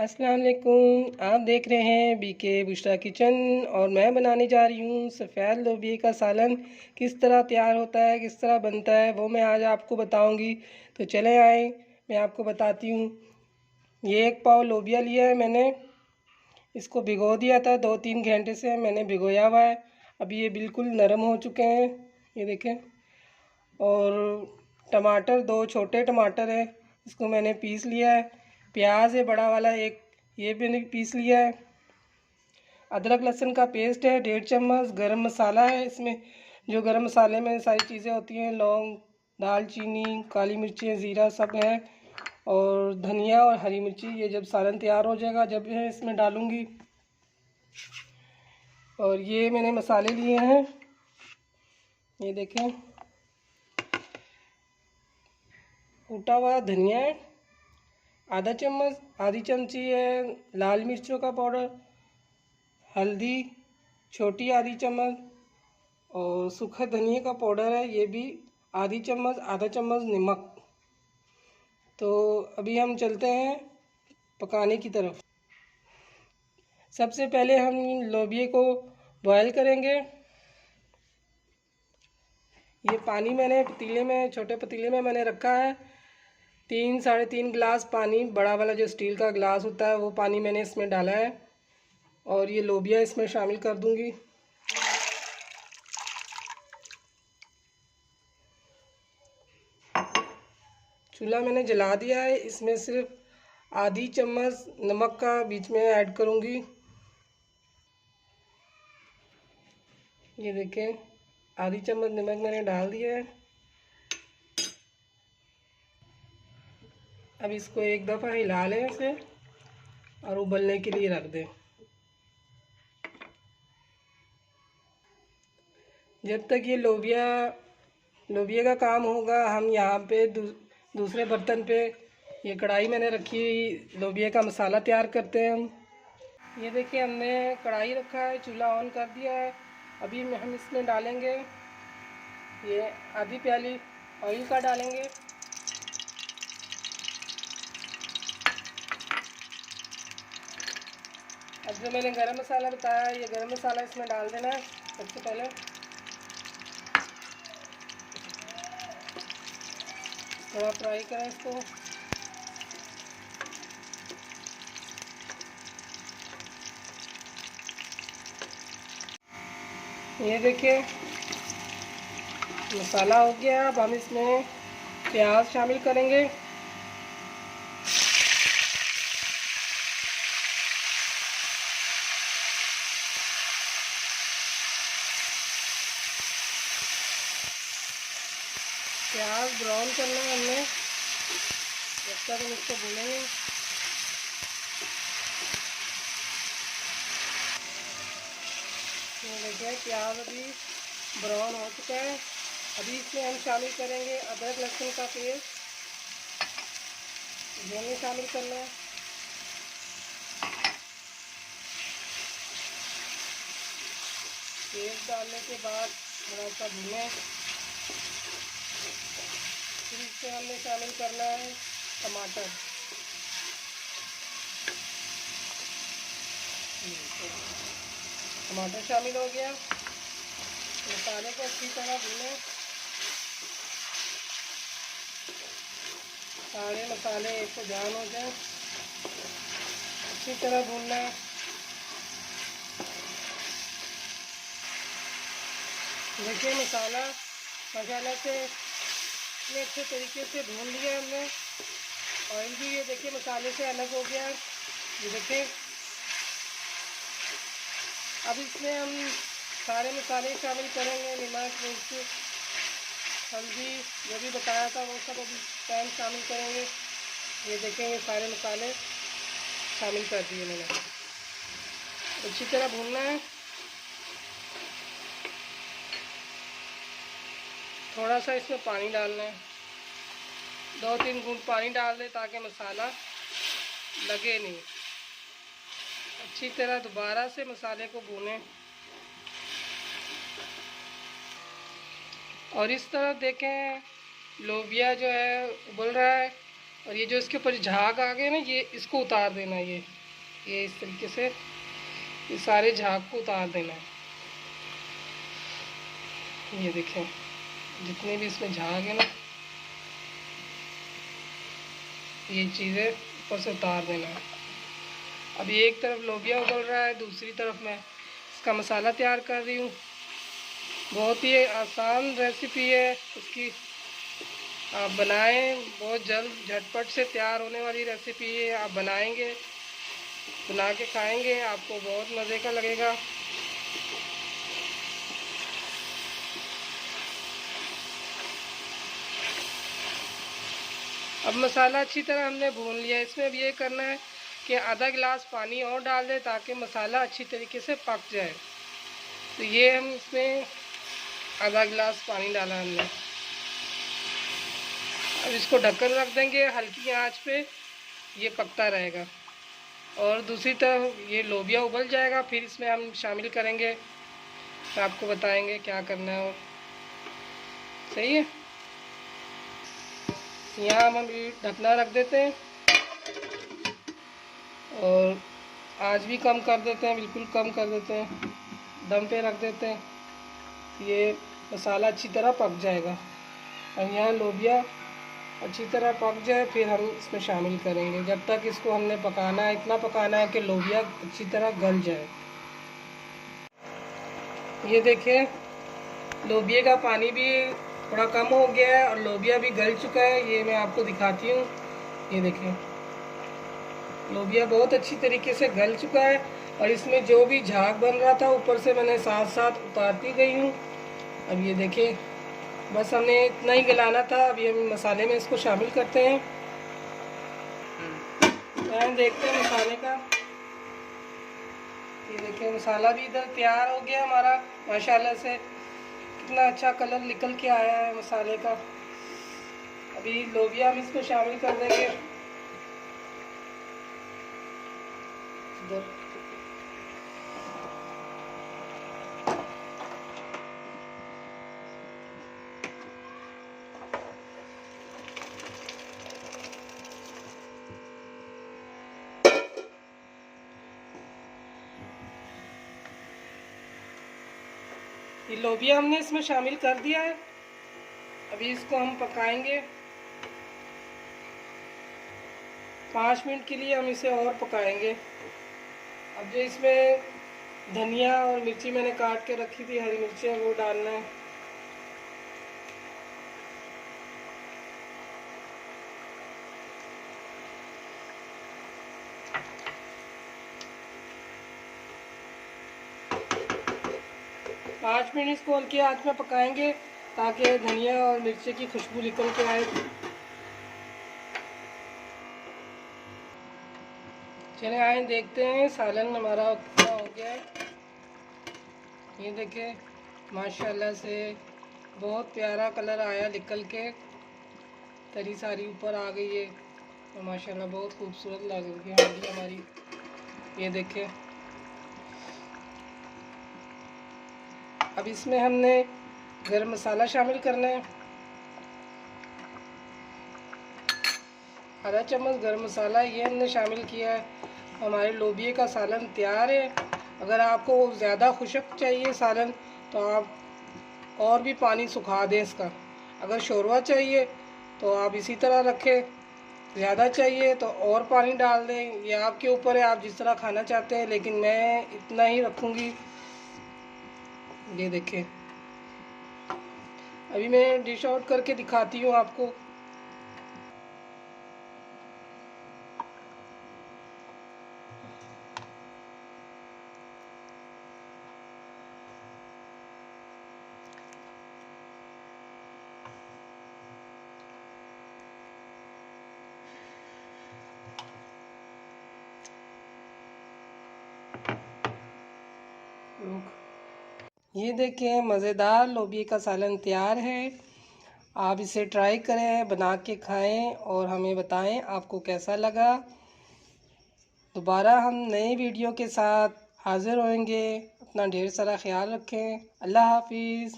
अस्सलाम वालेकुम। आप देख रहे हैं बीके बुशरा किचन और मैं बनाने जा रही हूँ सफ़ेद लोबिया का सालन। किस तरह तैयार होता है, किस तरह बनता है, वो मैं आज आपको बताऊँगी। तो चले आए, मैं आपको बताती हूँ। ये 1 पाव लोबिया लिया है मैंने। इसको भिगो दिया था, 2-3 घंटे से मैंने भिगोया हुआ है। अभी ये बिल्कुल नरम हो चुके हैं, ये देखें। और टमाटर, 2 छोटे टमाटर है, इसको मैंने पीस लिया है। प्याज है बड़ा वाला एक, ये भी मैंने पीस लिया है। अदरक लहसुन का पेस्ट है 1.5 चम्मच। गरम मसाला है इसमें, जो गरम मसाले में सारी चीज़ें होती हैं, लौंग, दालचीनी, काली मिर्ची, ज़ीरा सब है। और धनिया और हरी मिर्ची, ये जब सालन तैयार हो जाएगा जब है इसमें डालूँगी। और ये मैंने मसाले लिए हैं, ये देखें। कूटा हुआ धनिया है आधा चम्मच, आधी चमची है लाल मिर्चों का पाउडर, हल्दी छोटी आधी चम्मच, और सूखा धनिया का पाउडर है ये भी आधी चम्मच, आधा चम्मच नमक। तो अभी हम चलते हैं पकाने की तरफ। सबसे पहले हम लोबिया को बॉयल करेंगे। ये पानी मैंने पतीले में, छोटे पतीले में मैंने रखा है। 3-3.5 गिलास पानी, बड़ा वाला जो स्टील का गिलास होता है वो पानी मैंने इसमें डाला है। और ये लोबिया इसमें शामिल कर दूंगी। चूल्हा मैंने जला दिया है। इसमें सिर्फ आधी चम्मच नमक का बीच में ऐड करूंगी। ये देखें, आधी चम्मच नमक मैंने डाल दिया है। अब इसको एक दफ़ा हिला लें इसे और उबलने के लिए रख दें। जब तक ये लोबिया का काम होगा, हम यहाँ पे दूसरे बर्तन पे ये कढ़ाई मैंने रखी, लोबिया का मसाला तैयार करते हैं हम। ये देखिए, हमने कढ़ाई रखा है, चूल्हा ऑन कर दिया है। अभी हम इसमें डालेंगे ये आधी प्याली ऑयल का डालेंगे। अब जो मैंने गरम मसाला बताया, ये गरम मसाला इसमें डाल देना है सबसे पहले। थोड़ा फ्राई करें इसको। ये देखिए मसाला हो गया। अब हम इसमें प्याज शामिल करेंगे। प्याज ब्राउन करना है हमने, जब तक हम इसको भूनेंगे। ये देखिए प्याज अभी ब्राउन हो चुका है। अभी इसमें हम शामिल करेंगे अदरक लहसुन का पेस्ट, ये शामिल करना है। पेस्ट डालने के बाद थोड़ा सा भूनें। फिर इसमें हमने शामिल करना है टमाटर। टमाटर शामिल हो गया। मसाले को अच्छी तरह भूनें। सारे मसाले एक को जान हो जाए, अच्छी तरह भूनना है। देखिए मसाला से इतने अच्छे तरीके से भून लिया हमने। ऑयल भी ये देखिए मसाले से अलग हो गया। ये देखिए, अब इसमें हम सारे मसाले शामिल करेंगे। नमक, मिर्च, हल्दी, जो भी बताया था वो सब अभी टाइम शामिल करेंगे। ये देखें, ये सारे मसाले शामिल कर दिए मैंने। अच्छी तरह भूनना है। थोड़ा सा इसमें पानी डालना है, 2-3 घूंट पानी डाल दें ताकि मसाला लगे नहीं। अच्छी तरह दोबारा से मसाले को भूनें। और इस तरफ देखें, लोबिया जो है उबल रहा है। और ये जो इसके ऊपर झाग आ गए ना, ये इसको उतार देना। ये इस तरीके से ये सारे झाग को उतार देना है। ये देखें, जितने भी इसमें झाग है ना, ये चीज़ें ऊपर से उतार देना है। अभी एक तरफ लोबिया उबल रहा है, दूसरी तरफ मैं इसका मसाला तैयार कर रही हूँ। बहुत ही आसान रेसिपी है इसकी, आप बनाएं, बहुत जल्द झटपट से तैयार होने वाली रेसिपी है। आप बनाएंगे, बना के खाएंगे, आपको बहुत मज़े का लगेगा। अब मसाला अच्छी तरह हमने भून लिया। इसमें अब ये करना है कि आधा गिलास पानी और डाल दें ताकि मसाला अच्छी तरीके से पक जाए। तो ये हम इसमें आधा गिलास पानी डाला हमने। अब इसको ढककर रख देंगे हल्की आंच पे, ये पकता रहेगा। और दूसरी तरफ ये लोबिया उबल जाएगा, फिर इसमें हम शामिल करेंगे, तो आपको बताएंगे क्या करना है। और सही है, यहाँ हम अभी ढकना रख देते हैं और आंच भी कम कर देते हैं, बिल्कुल कम कर देते हैं, दम पे रख देते हैं। ये मसाला अच्छी तरह पक जाएगा और यहाँ लोबिया अच्छी तरह पक जाए, फिर हम इसमें शामिल करेंगे। जब तक इसको हमने पकाना है, इतना पकाना है कि लोबिया अच्छी तरह गल जाए। ये देखिए, लोबिया का पानी भी थोड़ा कम हो गया है और लोबिया भी गल चुका है। ये मैं आपको दिखाती हूँ। ये देखिए, लोबिया बहुत अच्छी तरीके से गल चुका है और इसमें जो भी झाग बन रहा था ऊपर से मैंने साथ साथ उतारती गई हूँ। अब ये देखिए, बस हमने इतना ही गलाना था। अभी हम मसाले में इसको शामिल करते हैं। देखते हैं मसाले का। ये देखिए, मसाला भी इधर तैयार हो गया हमारा। माशाल्लाह से कितना अच्छा कलर निकल के आया है मसाले का। अभी लोबिया हम इसमें शामिल कर देंगे इधर। ये लोबिया हमने इसमें शामिल कर दिया है। अभी इसको हम पकाएंगे 5 मिनट के लिए, हम इसे और पकाएंगे। अब जो इसमें धनिया और मिर्ची मैंने काट के रखी थी, हरी मिर्चें, वो डालना है। पाँच मिनट इसको हल्की आंच में पकाएंगे ताकि धनिया और मिर्ची की खुशबू निकल के आए। चले आए देखते हैं सालन हमारा कितना हो गया है। ये देखें, माशाल्लाह से बहुत प्यारा कलर आया निकल के, तरी सारी ऊपर आ गई है और माशाल्लाह बहुत खूबसूरत लग रही है हांडी हमारी। ये देखें, अब इसमें हमने गरम मसाला शामिल करना है। आधा चम्मच गरम मसाला ये हमने शामिल किया है। हमारे लोबिये का सालन तैयार है। अगर आपको ज़्यादा खुशक चाहिए सालन तो आप और भी पानी सुखा दें इसका। अगर शोरवा चाहिए तो आप इसी तरह रखें, ज़्यादा चाहिए तो और पानी डाल दें। ये आपके ऊपर है, आप जिस तरह खाना चाहते हैं, लेकिन मैं इतना ही रखूँगी। ये देखें, अभी मैं डिश आउट करके दिखाती हूँ आपको। ये देखें, मज़ेदार लोबिया का सालन तैयार है। आप इसे ट्राई करें, बना के खाएं और हमें बताएं आपको कैसा लगा। दोबारा हम नए वीडियो के साथ हाज़िर होंगे। अपना ढेर सारा ख्याल रखें। अल्लाह हाफिज़।